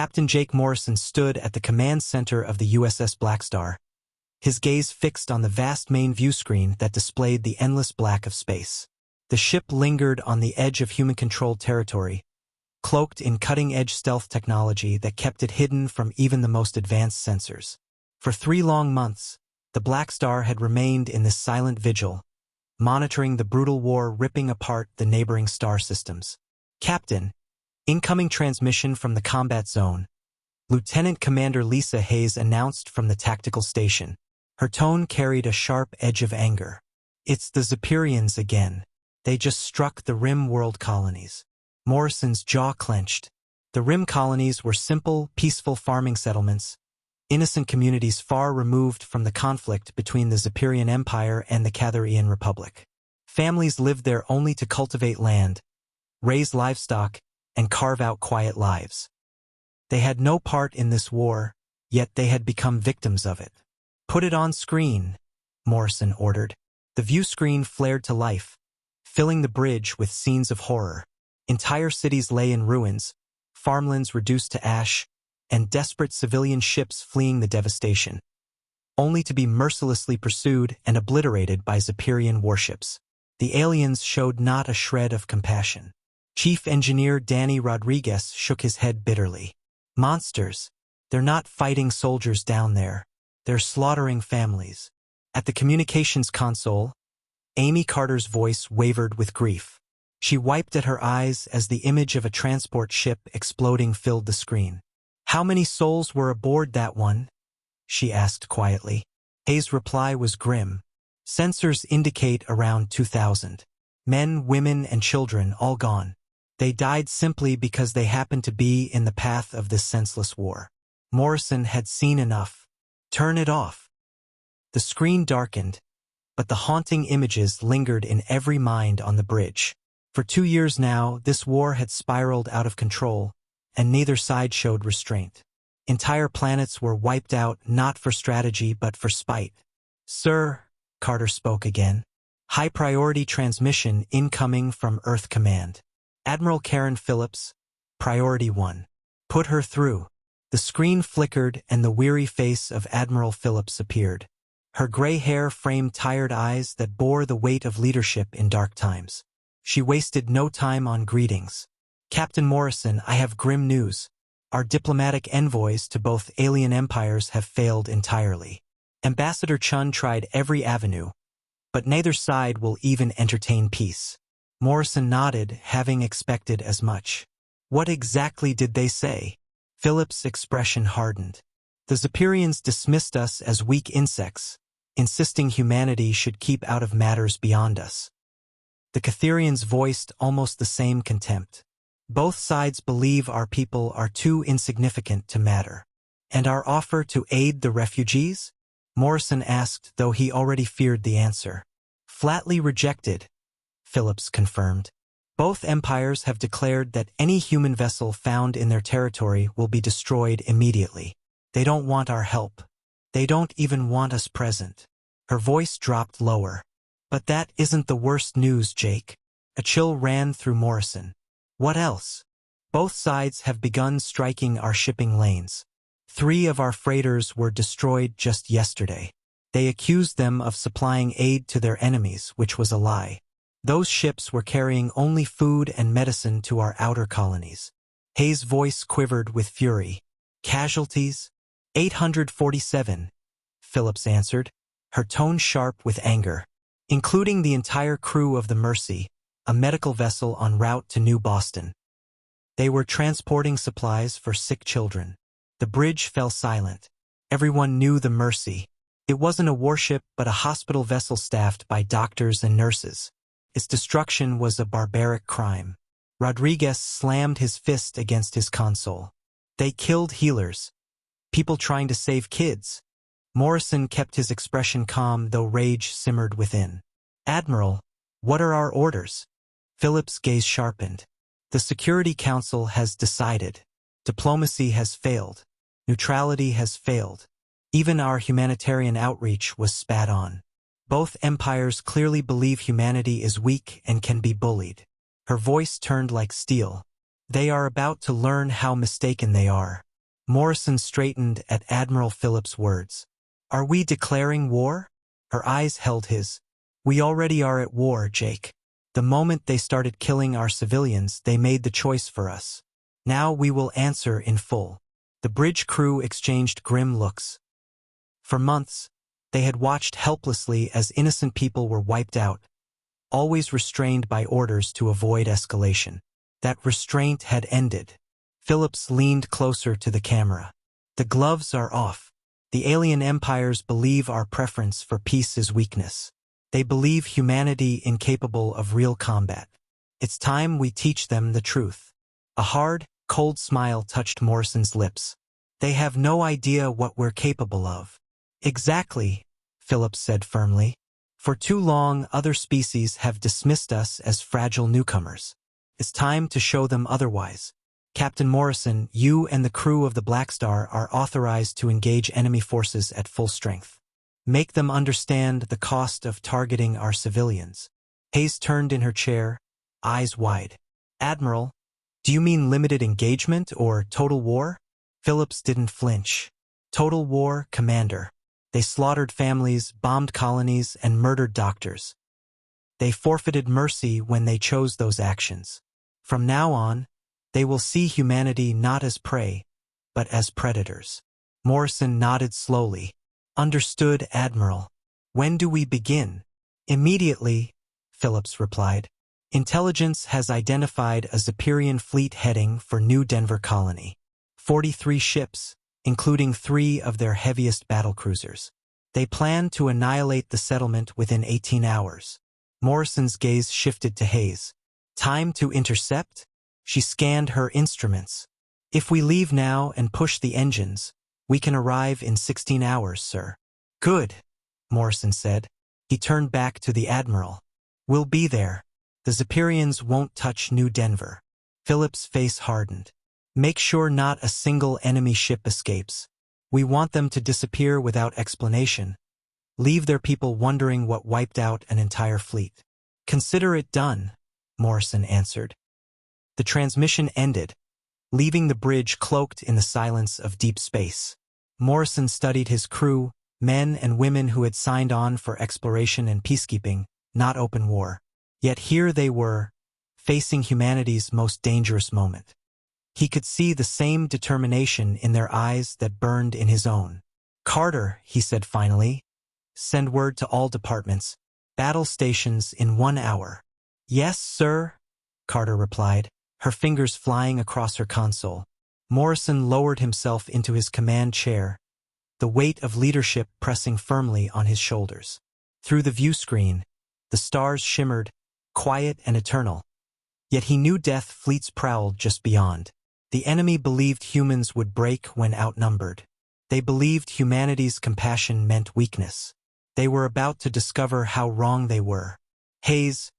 Captain Jake Morrison stood at the command center of the USS Blackstar, his gaze fixed on the vast main view screen that displayed the endless black of space. The ship lingered on the edge of human-controlled territory, cloaked in cutting-edge stealth technology that kept it hidden from even the most advanced sensors. For 3 long months, the Blackstar had remained in this silent vigil, monitoring the brutal war ripping apart the neighboring star systems. Captain, incoming transmission from the combat zone, Lieutenant Commander Lisa Hayes announced from the tactical station. Her tone carried a sharp edge of anger. It's the Zephyrians again. They just struck the Rim world colonies. Morrison's jaw clenched. The Rim colonies were simple, peaceful farming settlements, innocent communities far removed from the conflict between the Zephyrian Empire and the Catharian Republic. Families lived there only to cultivate land, raise livestock, and carve out quiet lives. They had no part in this war, yet they had become victims of it. "Put it on screen," Morrison ordered. The view screen flared to life, filling the bridge with scenes of horror. Entire cities lay in ruins, farmlands reduced to ash, and desperate civilian ships fleeing the devastation, only to be mercilessly pursued and obliterated by Zephyrian warships. The aliens showed not a shred of compassion. Chief Engineer Danny Rodriguez shook his head bitterly. "Monsters. They're not fighting soldiers down there. They're slaughtering families." At the communications console, Amy Carter's voice wavered with grief. She wiped at her eyes as the image of a transport ship exploding filled the screen. "How many souls were aboard that one?" she asked quietly. Hayes' reply was grim. "Sensors indicate around 2,000. Men, women, and children all gone. They died simply because they happened to be in the path of this senseless war." Morrison had seen enough. "Turn it off." The screen darkened, but the haunting images lingered in every mind on the bridge. For 2 years now, this war had spiraled out of control, and neither side showed restraint. Entire planets were wiped out not for strategy but for spite. "Sir," Carter spoke again. "High-priority transmission incoming from Earth Command. Admiral Karen Phillips, Priority 1. Put her through." The screen flickered and the weary face of Admiral Phillips appeared. Her gray hair framed tired eyes that bore the weight of leadership in dark times. She wasted no time on greetings. "Captain Morrison, I have grim news. Our diplomatic envoys to both alien empires have failed entirely. Ambassador Chun tried every avenue, but neither side will even entertain peace." Morrison nodded, having expected as much. "What exactly did they say?" Phillips' expression hardened. "The Zephyrians dismissed us as weak insects, insisting humanity should keep out of matters beyond us." The Catharians voiced almost the same contempt. "Both sides believe our people are too insignificant to matter." "And our offer to aid the refugees?" Morrison asked, though he already feared the answer. "Flatly rejected," Phillips confirmed. "Both empires have declared that any human vessel found in their territory will be destroyed immediately. They don't want our help. They don't even want us present." Her voice dropped lower. "But that isn't the worst news, Jake." A chill ran through Morrison. "What else?" "Both sides have begun striking our shipping lanes. 3 of our freighters were destroyed just yesterday. They accused them of supplying aid to their enemies, which was a lie. Those ships were carrying only food and medicine to our outer colonies." Hayes' voice quivered with fury. "Casualties?" 847, Phillips answered, her tone sharp with anger. "Including the entire crew of the Mercy, a medical vessel en route to New Boston. They were transporting supplies for sick children." The bridge fell silent. Everyone knew the Mercy. It wasn't a warship but a hospital vessel staffed by doctors and nurses. Its destruction was a barbaric crime. Rodriguez slammed his fist against his console. "They killed healers. People trying to save kids." Morrison kept his expression calm, though rage simmered within. "Admiral, what are our orders?" Phillips' gaze sharpened. "The Security Council has decided. Diplomacy has failed. Neutrality has failed. Even our humanitarian outreach was spat on. Both empires clearly believe humanity is weak and can be bullied." Her voice turned like steel. "They are about to learn how mistaken they are." Morrison straightened at Admiral Phillips' words. Are we declaring war? Her eyes held his. We already are at war, Jake. The moment they started killing our civilians, they made the choice for us. Now we will answer in full. The bridge crew exchanged grim looks. For months, they had watched helplessly as innocent people were wiped out, always restrained by orders to avoid escalation. That restraint had ended. Phillips leaned closer to the camera. The gloves are off. The alien empires believe our preference for peace is weakness. They believe humanity incapable of real combat. It's time we teach them the truth. A hard, cold smile touched Morrison's lips. They have no idea what we're capable of. Exactly, Phillips said firmly. For too long, other species have dismissed us as fragile newcomers. It's time to show them otherwise. Captain Morrison, you and the crew of the Blackstar are authorized to engage enemy forces at full strength. Make them understand the cost of targeting our civilians. Hayes turned in her chair, eyes wide. Admiral, do you mean limited engagement or total war? Phillips didn't flinch. Total war, Commander. They slaughtered families, bombed colonies, and murdered doctors. They forfeited mercy when they chose those actions. From now on, they will see humanity not as prey, but as predators. Morrison nodded slowly. Understood, Admiral. When do we begin? Immediately, Phillips replied. Intelligence has identified a Zephyrian fleet heading for New Denver Colony. 43 ships, including 3 of their heaviest battlecruisers. They plan to annihilate the settlement within 18 hours. Morrison's gaze shifted to Hayes. Time to intercept? She scanned her instruments. If we leave now and push the engines, we can arrive in 16 hours, sir. Good, Morrison said. He turned back to the Admiral. We'll be there. The Zephyrians won't touch New Denver. Phillips' face hardened. Make sure not a single enemy ship escapes. We want them to disappear without explanation. Leave their people wondering what wiped out an entire fleet. Consider it done, Morrison answered. The transmission ended, leaving the bridge cloaked in the silence of deep space. Morrison studied his crew, men and women who had signed on for exploration and peacekeeping, not open war. Yet here they were, facing humanity's most dangerous moment. He could see the same determination in their eyes that burned in his own. Carter, he said finally, send word to all departments, battle stations in 1 hour. Yes, sir, Carter replied, her fingers flying across her console. Morrison lowered himself into his command chair, the weight of leadership pressing firmly on his shoulders. Through the view screen, the stars shimmered, quiet and eternal. Yet he knew death fleets prowled just beyond. The enemy believed humans would break when outnumbered. They believed humanity's compassion meant weakness. They were about to discover how wrong they were. Hayes,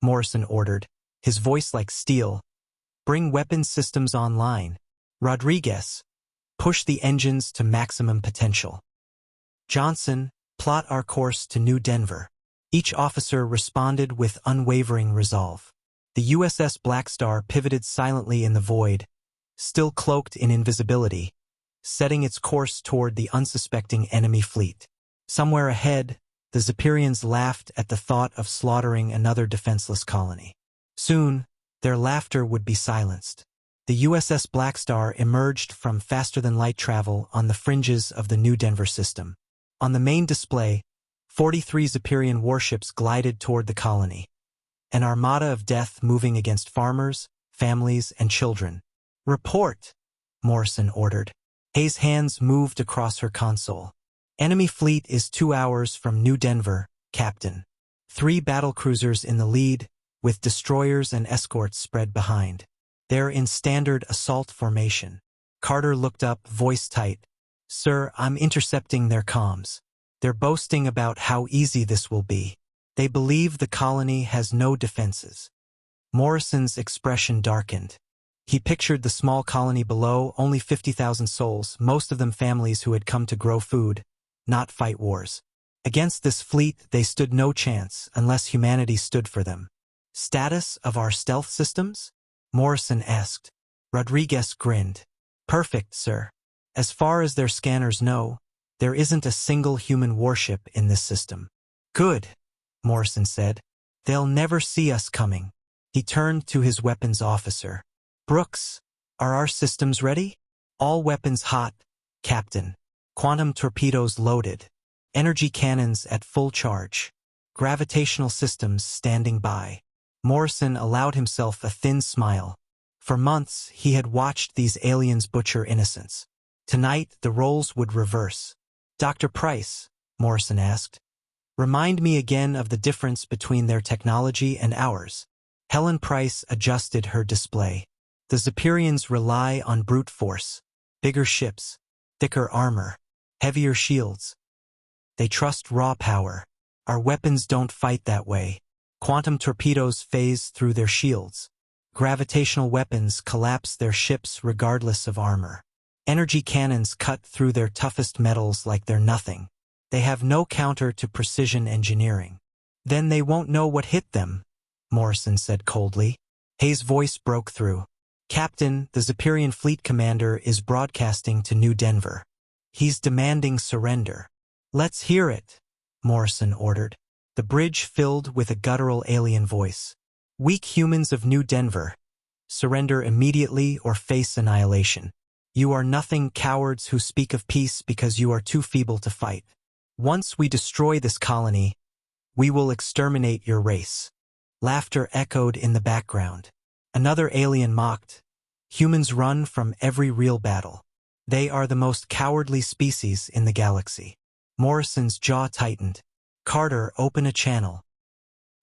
Morrison ordered, his voice like steel, bring weapon systems online. Rodriguez, push the engines to maximum potential. Johnson, plot our course to New Denver. Each officer responded with unwavering resolve. The USS Blackstar pivoted silently in the void, still cloaked in invisibility, setting its course toward the unsuspecting enemy fleet. Somewhere ahead, the Zephyrians laughed at the thought of slaughtering another defenseless colony. Soon, their laughter would be silenced. The USS Blackstar emerged from faster-than-light travel on the fringes of the New Denver system. On the main display, 43 Zephyrian warships glided toward the colony. An armada of death moving against farmers, families, and children. Report, Morrison ordered. Hayes' hands moved across her console. Enemy fleet is 2 hours from New Denver, Captain. 3 battlecruisers in the lead, with destroyers and escorts spread behind. They're in standard assault formation. Carter looked up, voice tight. Sir, I'm intercepting their comms. They're boasting about how easy this will be. They believe the colony has no defenses. Morrison's expression darkened. He pictured the small colony below, only 50,000 souls, most of them families who had come to grow food, not fight wars. Against this fleet, they stood no chance unless humanity stood for them. Status of our stealth systems? Morrison asked. Rodriguez grinned. Perfect, sir. As far as their scanners know, there isn't a single human warship in this system. Good, Morrison said. They'll never see us coming. He turned to his weapons officer. Brooks, are our systems ready? All weapons hot, Captain. Quantum torpedoes loaded. Energy cannons at full charge. Gravitational systems standing by. Morrison allowed himself a thin smile. For months, he had watched these aliens butcher innocents. Tonight, the roles would reverse. Dr. Price, Morrison asked, remind me again of the difference between their technology and ours. Helen Price adjusted her display. The Zephyrians rely on brute force. Bigger ships, thicker armor, heavier shields. They trust raw power. Our weapons don't fight that way. Quantum torpedoes phase through their shields. Gravitational weapons collapse their ships regardless of armor. Energy cannons cut through their toughest metals like they're nothing. They have no counter to precision engineering. Then they won't know what hit them, Morrison said coldly. Hayes' voice broke through. Captain, the Zephyrian fleet commander is broadcasting to New Denver. He's demanding surrender. Let's hear it, Morrison ordered. The bridge filled with a guttural alien voice. Weak humans of New Denver, surrender immediately or face annihilation. You are nothing, cowards who speak of peace because you are too feeble to fight. Once we destroy this colony, we will exterminate your race. Laughter echoed in the background. Another alien mocked. Humans run from every real battle. They are the most cowardly species in the galaxy. Morrison's jaw tightened. Carter, open a channel.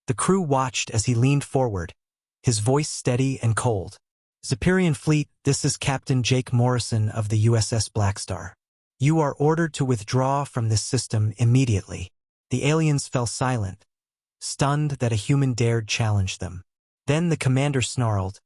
The crew watched as he leaned forward, his voice steady and cold. Zephyrian fleet, this is Captain Jake Morrison of the USS Blackstar. You are ordered to withdraw from this system immediately. The aliens fell silent, stunned that a human dared challenge them. Then the commander snarled,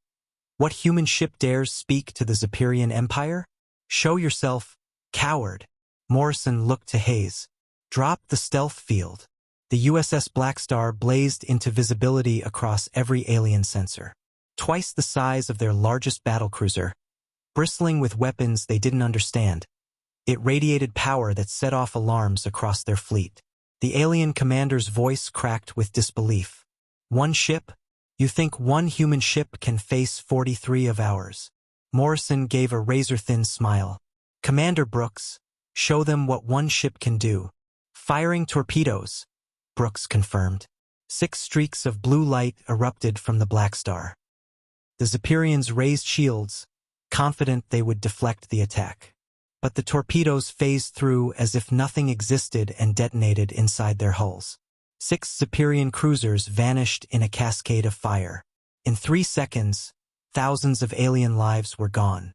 what human ship dares speak to the Zephyrian Empire? Show yourself, coward. Morrison looked to Hayes. Drop the stealth field. The USS Blackstar blazed into visibility across every alien sensor. Twice the size of their largest battlecruiser, bristling with weapons they didn't understand. It radiated power that set off alarms across their fleet. The alien commander's voice cracked with disbelief. One ship? You think one human ship can face 43 of ours? Morrison gave a razor-thin smile. Commander Brooks, show them what one ship can do. Firing torpedoes, Brooks confirmed. 6 streaks of blue light erupted from the Blackstar. The Zephyrians raised shields, confident they would deflect the attack. But the torpedoes phased through as if nothing existed and detonated inside their hulls. 6 Zephyrian cruisers vanished in a cascade of fire. In 3 seconds, thousands of alien lives were gone.